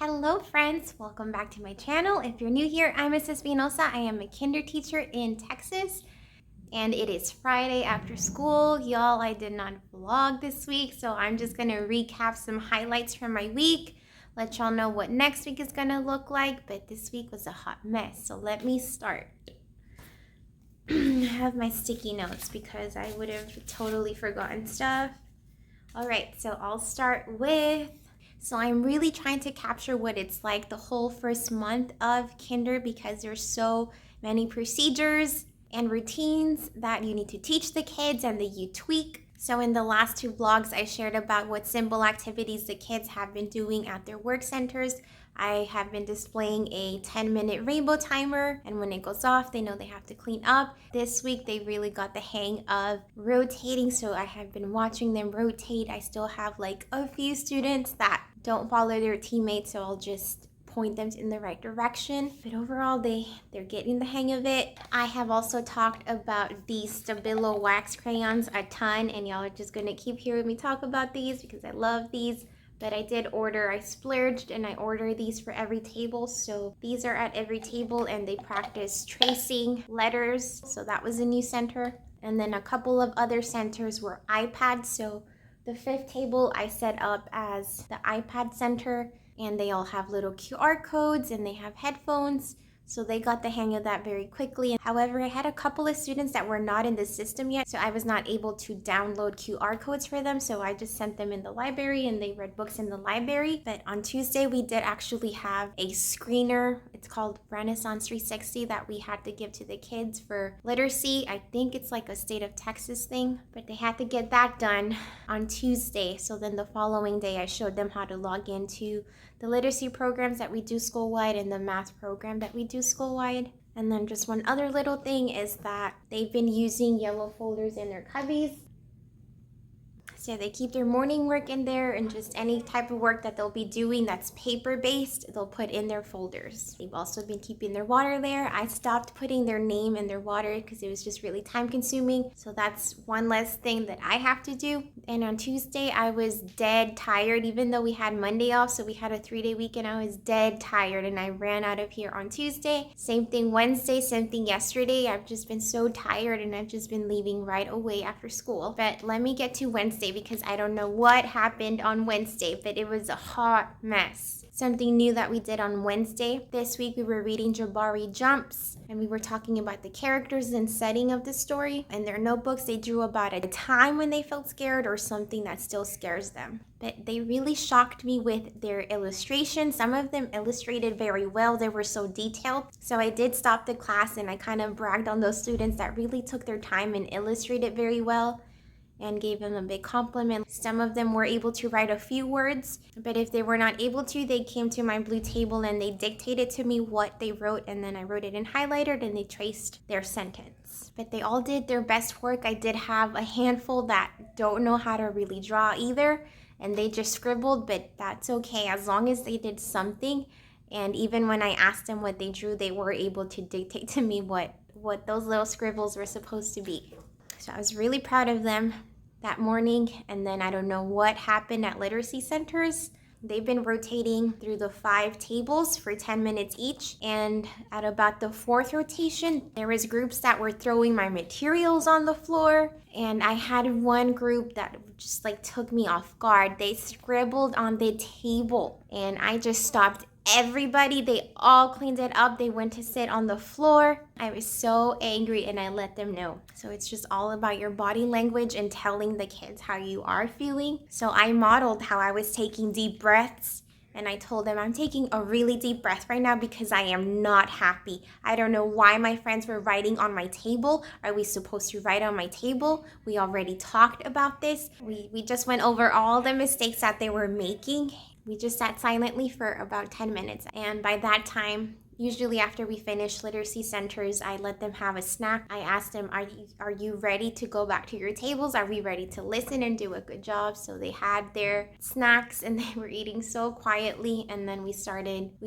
Hello friends, welcome back to my channel. If you're new here, I'm Mrs. Espinosa. I am a kinder teacher in Texas and it is Friday after school. Y'all, I did not vlog this week, so I'm just gonna recap some highlights from my week, let y'all know what next week is gonna look like, but this week was a hot mess, so let me start. I have my sticky notes because I would have totally forgotten stuff. All right, so I'll start with, so I'm really trying to capture what it's like the whole first month of kinder because there's so many procedures and routines that you need to teach the kids and that you tweak. So in the last two vlogs, I shared about what simple activities the kids have been doing at their work centers. I have been displaying a 10-minute rainbow timer, and when it goes off, they know they have to clean up. This week, they really got the hang of rotating, so I have been watching them rotate. I still have like a few students that don't follow their teammates, so I'll just point them in the right direction. But overall, they're getting the hang of it. I have also talked about these Stabilo wax crayons a ton, and y'all are just gonna keep hearing me talk about these because I love these. But I did order, I splurged and I ordered these for every table. So these are at every table and they practice tracing letters. So that was a new center. And then a couple of other centers were iPads. So the fifth table I set up as the iPad center, and they all have little QR codes and they have headphones. So they got the hang of that very quickly. However, I had a couple of students that were not in the system yet, so I was not able to download QR codes for them. So I just sent them in the library and they read books in the library. But on Tuesday, we did actually have a screener. It's called Renaissance 360 that we had to give to the kids for literacy. I think it's like a state of Texas thing, but they had to get that done on Tuesday. So then the following day, I showed them how to log into the literacy programs that we do school-wide and the math program that we do school-wide. And then just one other little thing is that they've been using yellow folders in their cubbies. So they keep their morning work in there, and just any type of work that they'll be doing that's paper-based, they'll put in their folders. They've also been keeping their water there. I stopped putting their name in their water because it was just really time-consuming. So that's one less thing that I have to do. And on Tuesday, I was dead tired, even though we had Monday off. So we had a 3-day weekend. I was dead tired, and I ran out of here on Tuesday. Same thing Wednesday, same thing yesterday. I've just been so tired, and I've just been leaving right away after school. But let me get to Wednesday, because I don't know what happened on Wednesday, but it was a hot mess. Something new that we did on Wednesday. This week we were reading Jabari Jumps, and we were talking about the characters and setting of the story. In their notebooks, they drew about a time when they felt scared or something that still scares them. But they really shocked me with their illustrations. Some of them illustrated very well. They were so detailed. So I did stop the class and I kind of bragged on those students that really took their time and illustrated very well, and gave them a big compliment. Some of them were able to write a few words, but if they were not able to, they came to my blue table and they dictated to me what they wrote, and then I wrote it in highlighter and they traced their sentence. But they all did their best work. I did have a handful that don't know how to really draw either, and they just scribbled, but that's okay as long as they did something. And even when I asked them what they drew, they were able to dictate to me what those little scribbles were supposed to be. So I was really proud of them that morning. And then I don't know what happened at literacy centers. They've been rotating through the 5 tables for 10 minutes each. And at about the 4th rotation, there was groups that were throwing my materials on the floor. And I had one group that just like took me off guard. They scribbled on the table and I just stopped everybody. They all cleaned it up. They went to sit on the floor. I was so angry and I let them know. So it's just all about your body language and telling the kids how you are feeling. So I modeled how I was taking deep breaths, and I told them I'm taking a really deep breath right now because I am not happy. I don't know why my friends were writing on my table. Are we supposed to write on my table? We already talked about this. We just went over all the mistakes that they were making. We just sat silently for about 10 minutes. And by that time, usually after we finish literacy centers, I let them have a snack. I asked them, are you ready to go back to your tables? Are we ready to listen and do a good job? So they had their snacks and they were eating so quietly. And then we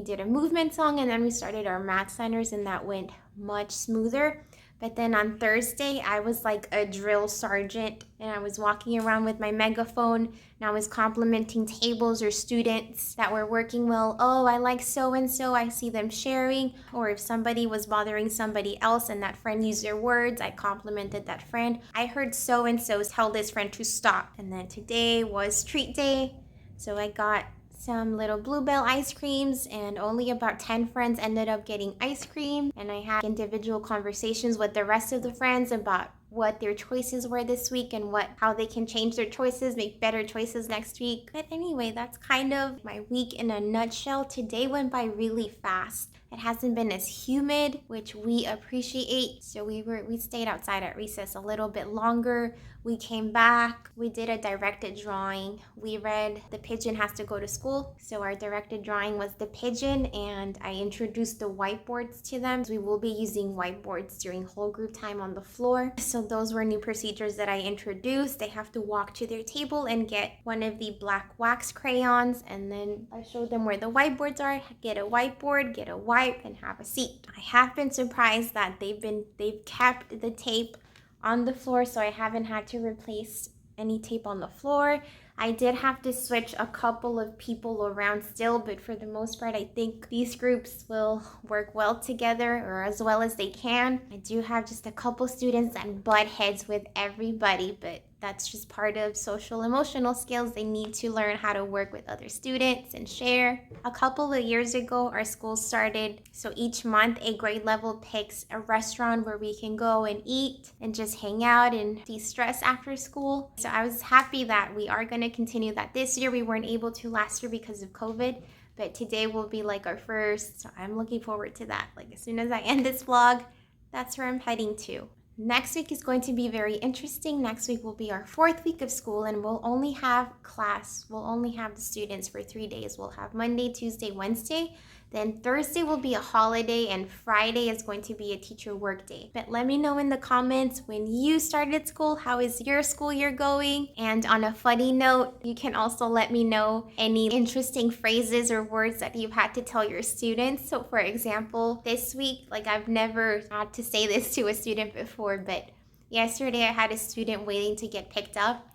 did a movement song, and then we started our math centers, and that went much smoother. But then on Thursday, I was like a drill sergeant and I was walking around with my megaphone and I was complimenting tables or students that were working well. Oh, I like so-and-so. I see them sharing. Or if somebody was bothering somebody else and that friend used their words, I complimented that friend. I heard so-and-so tell this friend to stop. And then today was treat day. So I got some little Bluebell ice creams and only about 10 friends ended up getting ice cream, and I had individual conversations with the rest of the friends about what their choices were this week and how they can change their choices, make better choices next week. But anyway, that's kind of my week in a nutshell. Today went by really fast. It hasn't been as humid, which we appreciate. So we stayed outside at recess a little bit longer. We came back, we did a directed drawing. We read The Pigeon Has to Go to School. So our directed drawing was the pigeon and I introduced the whiteboards to them. We will be using whiteboards during whole group time on the floor. So those were new procedures that I introduced. They have to walk to their table and get one of the black wax crayons, and then I showed them where the whiteboards are. Get a whiteboard, get a wipe, and have a seat. I have been surprised that they've kept the tape on the floor, so I haven't had to replace any tape on the floor. I did have to switch a couple of people around still, but for the most part, I think these groups will work well together, or as well as they can. I do have just a couple students that butt heads with everybody, but that's just part of social emotional skills. They need to learn how to work with other students and share. A couple of years ago, our school started, so each month a grade level picks a restaurant where we can go and eat and just hang out and de-stress after school. So I was happy that we are going to continue that this year. We weren't able to last year because of COVID, but today will be like our first, so I'm looking forward to that. Like as soon as I end this vlog, that's where I'm heading to. Next week is going to be very interesting. Next week will be our 4th week of school and we'll only have the students for 3 days. We'll have Monday, Tuesday, Wednesday. Then Thursday will be a holiday and Friday is going to be a teacher work day. But let me know in the comments when you started school, how is your school year going? And on a funny note, you can also let me know any interesting phrases or words that you've had to tell your students. So for example, this week, like I've never had to say this to a student before, but yesterday I had a student waiting to get picked up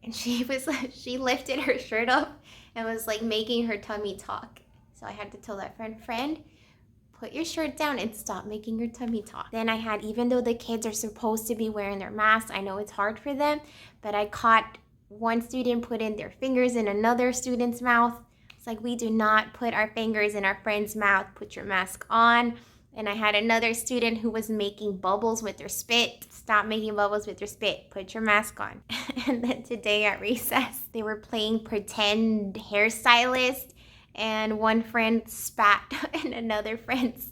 and she lifted her shirt up and was like making her tummy talk. So I had to tell that friend, put your shirt down and stop making your tummy talk. Then I had, even though the kids are supposed to be wearing their masks, I know it's hard for them, but I caught one student putting their fingers in another student's mouth. It's like, we do not put our fingers in our friend's mouth. Put your mask on. And I had another student who was making bubbles with their spit. Stop making bubbles with your spit. Put your mask on. And then today at recess, they were playing pretend hairstylist. And one friend spat in another friend's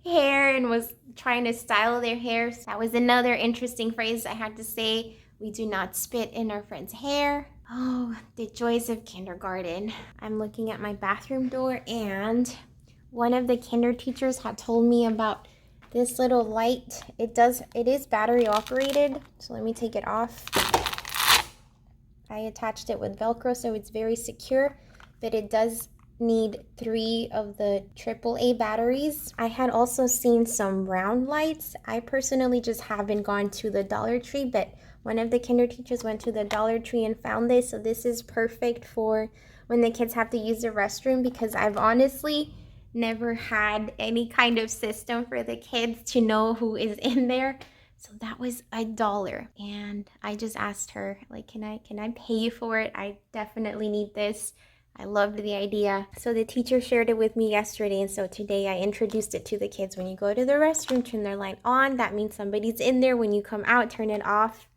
hair and was trying to style their hair. So that was another interesting phrase I had to say. We do not spit in our friend's hair. Oh, the joys of kindergarten. I'm looking at my bathroom door and one of the kinder teachers had told me about this little light. It is battery operated. So let me take it off. I attached it with Velcro so it's very secure, but it does need 3 of the AAA batteries. I had also seen some round lights. I personally just haven't gone to the Dollar Tree, but one of the kinder teachers went to the Dollar Tree and found this. So this is perfect for when the kids have to use the restroom, because I've honestly never had any kind of system for the kids to know who is in there. So that was $1. And I just asked her, like, can I pay you for it? I definitely need this. I loved the idea. So the teacher shared it with me yesterday, and so today I introduced it to the kids. When you go to the restroom, turn their light on. That means somebody's in there. When you come out, turn it off.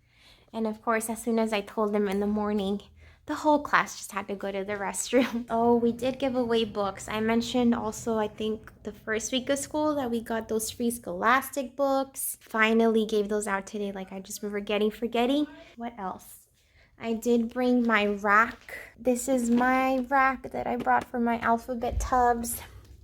And of course, as soon as I told them in the morning, the whole class just had to go to the restroom. Oh, we did give away books. I mentioned also, I think, the first week of school that we got those free Scholastic books. Finally gave those out today. Like, I just been forgetting. What else? I did bring my rack. This is my rack that I brought for my alphabet tubs,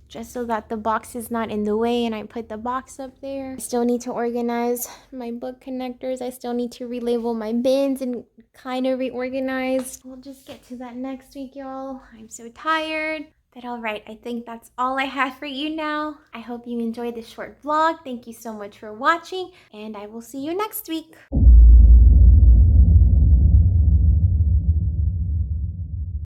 just so that the box is not in the way, and I put the box up there. I still need to organize my book connectors. I still need to relabel my bins and kind of reorganize. We'll just get to that next week, y'all. I'm so tired. But all right, I think that's all I have for you now. I hope you enjoyed this short vlog. Thank you so much for watching, and I will see you next week.